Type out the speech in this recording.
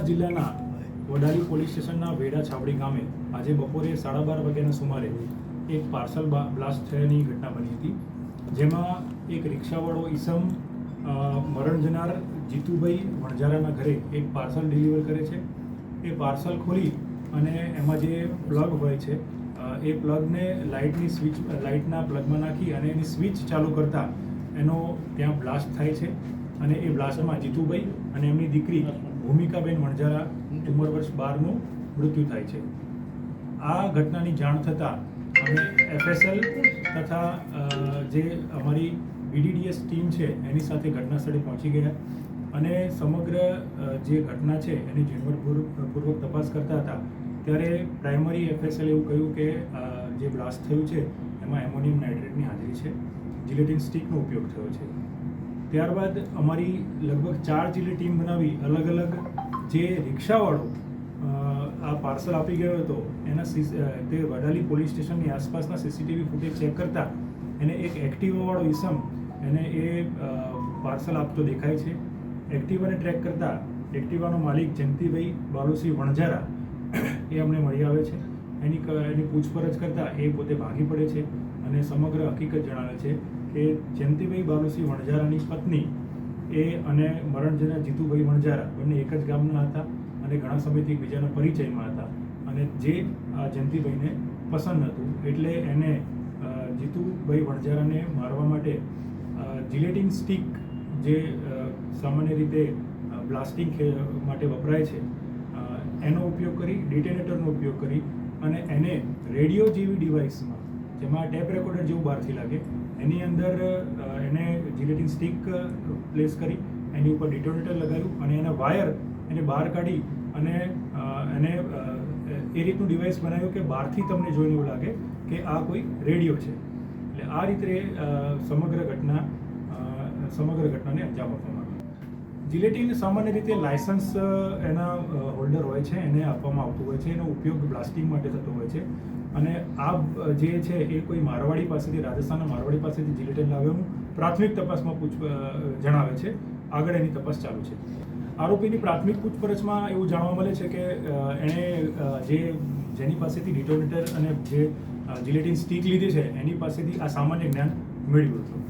અમદાવાદ જિલ્લાના વડાલી પોલીસ સ્ટેશનના વેડા છાવડી ગામે આજે બપોરે 12:30 વાગ્યાના સુમારે એક પાર્સલ બ્લાસ્ટ થયાની ઘટના બની હતી, જેમાં એક રિક્ષાવાળો ઈસમ મરણ જનાર જીતુભાઈ વણઝારાના ઘરે એક પાર્સલ ડિલિવર કરે છે. એ પાર્સલ ખોલી અને એમાં જે પ્લગ હોય છે એ પ્લગને લાઇટના પ્લગમાં નાખી અને એની સ્વિચ ચાલુ કરતા એનો ત્યાં બ્લાસ્ટ થાય છે અને એ બ્લાસ્ટમાં જીતુભાઈ અને એમની દીકરી ભૂમિકાબેન વણઝારા ઉંમર વર્ષ 12નું મૃત્યુ થાય છે. આ ઘટનાની જાણ થતાં અમે FSL તથા જે અમારી BDDS ટીમ છે એની સાથે ઘટના સ્થળે પહોંચી ગયા અને સમગ્ર જે ઘટના છે એની ઝીણવટપૂર્વક તપાસ કરતા હતા ત્યારે પ્રાઇમરી FSL એવું કહ્યું કે જે બ્લાસ્ટ થયું છે એમાં એમોનિયમ નાઇટ્રેટની હાજરી છે, જિલેટિન સ્ટિકનો ઉપયોગ થયો છે. ત્યારબાદ અમારી લગભગ 4 જેટલી ટીમ બનાવી અલગ અલગ જે રિક્ષાવાળો આ પાર્સલ આપી ગયો હતો એના તે વડાલી પોલીસ સ્ટેશનની આસપાસના CCTV ફૂટેજ ચેક કરતા એને એક એક્ટિવાવાળો ઈસમ એને એ પાર્સલ આપતો દેખાય છે. એક્ટિવાને ટ્રેક કરતા એક્ટિવાનો માલિક જયંતિભાઈ બાલુસિંહ વણઝારા એ અમને મળી આવે છે. એની પૂછપરછ કરતાં એ પોતે ભાગી પડે છે અને સમગ્ર હકીકત જણાવે છે કે જયંતિભાઈ બાલુસિંહ વણઝારાની પત્ની એ અને મરણ જનાર જીતુભાઈ વણઝારા બંને એક જ ગામના હતા અને ઘણા સમયથી એકબીજાના પરિચયમાં હતા અને જે જયંતિભાઈને પસંદ હતું એટલે એને જીતુભાઈ વણઝારાને મારવા માટે જિલેટિન સ્ટિક જે સામાન્ય રીતે બ્લાસ્ટિંગ માટે વપરાય છે એનો ઉપયોગ કરી ડિટેનેટરનો ઉપયોગ કરી અને એને રેડિયો જેવી ડિવાઇસમાં જેમાં ટેપ રેકોર્ડર જેવું બહારથી લાગે એની અંદર એને જિલેટિન સ્ટિક પ્લેસ કરી એની ઉપર ડિટોનેટર લગાવ્યું અને એના વાયર એને બહાર કાઢી અને એને એ રીતનું ડિવાઇસ બનાવ્યું કે બહારથી તમને જોઈને એવું લાગે કે આ કોઈ રેડિયો છે. એટલે આ રીતે સમગ્ર ઘટનાને અંજામ આપવામાં આવ્યો. જિલેટિન સામાન્ય રીતે લાયસન્સ એના હોલ્ડર હોય છે એને આપવામાં આવતું હોય છે, એનો ઉપયોગ બ્લાસ્ટિંગ માટે થતો હોય છે અને આ જે છે એ કોઈ મારવાડી પાસેથી રાજસ્થાનના મારવાડી પાસેથી જિલેટિન લાવ્યાનું પ્રાથમિક તપાસમાં જણાવે છે. આગળ એની તપાસ ચાલુ છે. આરોપીની પ્રાથમિક પૂછપરછમાં એવું જાણવા મળે છે કે એણે જેની પાસેથી ડિટોનેટર અને જે જિલેટિન સ્ટિક લીધી છે એની પાસેથી આ સામાન્ય જ્ઞાન મેળવ્યું હતું.